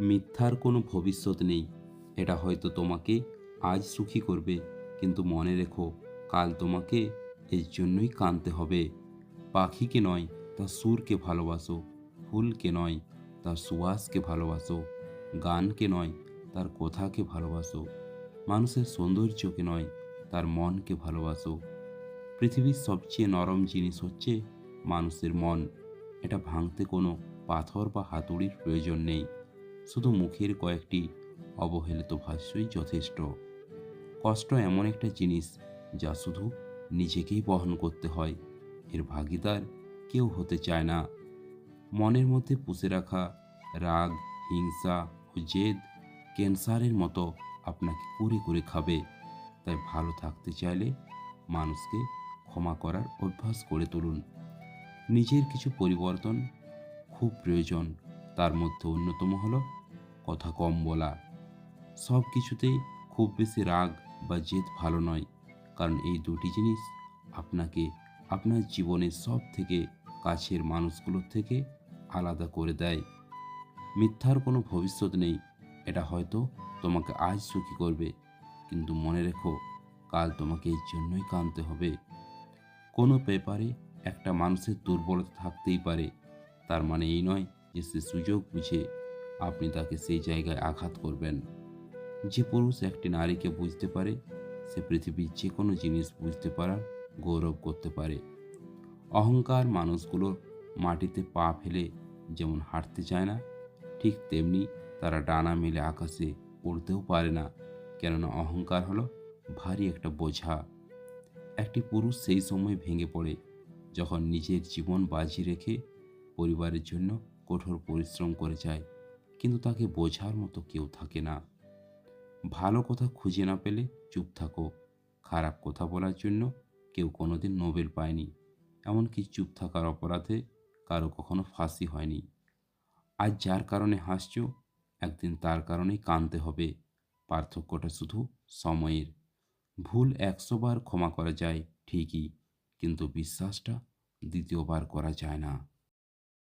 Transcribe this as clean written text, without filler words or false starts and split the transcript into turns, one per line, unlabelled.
মিথ্যার কোনো ভবিষ্যৎ নেই। এটা হয়তো তোমাকে আজ সুখী করবে, কিন্তু মনে রেখো কাল তোমাকে এর জন্যই কাঁদতে হবে। পাখিকে নয় তার সুরকে ভালোবাসো, ফুলকে নয় তার সুবাসকে ভালোবাসো, গানকে নয় তার কথাকে ভালোবাসো, মানুষের সৌন্দর্যকে নয় তার মনকে ভালোবাসো। পৃথিবীর সবচেয়ে নরম জিনিস হচ্ছে মানুষের মন। এটা ভাঙতে কোনো পাথর বা হাতুড়ির প্রয়োজন নেই, শুধু মুখের কয়েকটি অবহেলিত ভাষ্যই যথেষ্ট। কষ্ট এমন একটা জিনিস যা শুধু নিজেকেই বহন করতে হয়, এর ভাগিদার কেউ হতে চায় না। মনের মধ্যে পুষে রাখা রাগ, হিংসা ও জেদ ক্যান্সারের মতো আপনাকে কুরে কুরে খাবে। তাই ভালো থাকতে চাইলে মানুষকে ক্ষমা করার অভ্যাস করে তুলুন। নিজের কিছু পরিবর্তন খুব প্রয়োজন, তার মধ্যে অন্যতম হলো কথা কম বলা। সব কিছুতেই খুব বেশি রাগ বা জেদ ভালো নয়, কারণ এই দুটি জিনিস আপনাকে আপনার জীবনের সব থেকে কাছের মানুষগুলোর থেকে আলাদা করে দেয়। মিথ্যার কোনো ভবিষ্যৎ নেই। এটা হয়তো তোমাকে আজ সুখী করবে, কিন্তু মনে রেখো কাল তোমাকে এর জন্যই কাঁদতে হবে। কোনো ব্যাপারে একটা মানুষের দুর্বলতা থাকতেই পারে, তার মানে এই নয় যে সে সুযোগ বুঝে আপনি তাকে সেই জায়গায় আঘাত করবেন। যে পুরুষ একটি নারীকে বুঝতে পারে, সে পৃথিবীর যে কোনো জিনিস বুঝতে পারার গৌরব করতে পারে। অহংকার মানুষগুলো মাটিতে পা ফেলে যেমন হাঁটতে চায় না, ঠিক তেমনি তারা ডানা মেলে আকাশে উড়তেও পারে না, কেননা অহংকার হলো ভারী একটা বোঝা। একটি পুরুষ সেই সময় ভেঙে পড়ে যখন নিজের জীবন বাজি রেখে পরিবারের জন্য কঠোর পরিশ্রম করে যায়, কিন্তু তাকে বোঝার মতো কেউ থাকে না। ভালো কথা খুঁজে না পেলে চুপ থাকো। খারাপ কথা বলার জন্য কেউ কোনোদিন নোবেল পায়নি, এমনকি চুপ থাকার অপরাধে কারো কখনো ফাঁসি হয়নি। আজ যার কারণে হাসছো, একদিন তার কারণেই কাঁদতে হবে। পার্থক্যটা শুধু সময়ের। ভুল ১০০ বার ক্ষমা করা যায় ঠিকই, কিন্তু বিশ্বাসটা দ্বিতীয়বার করা যায় না।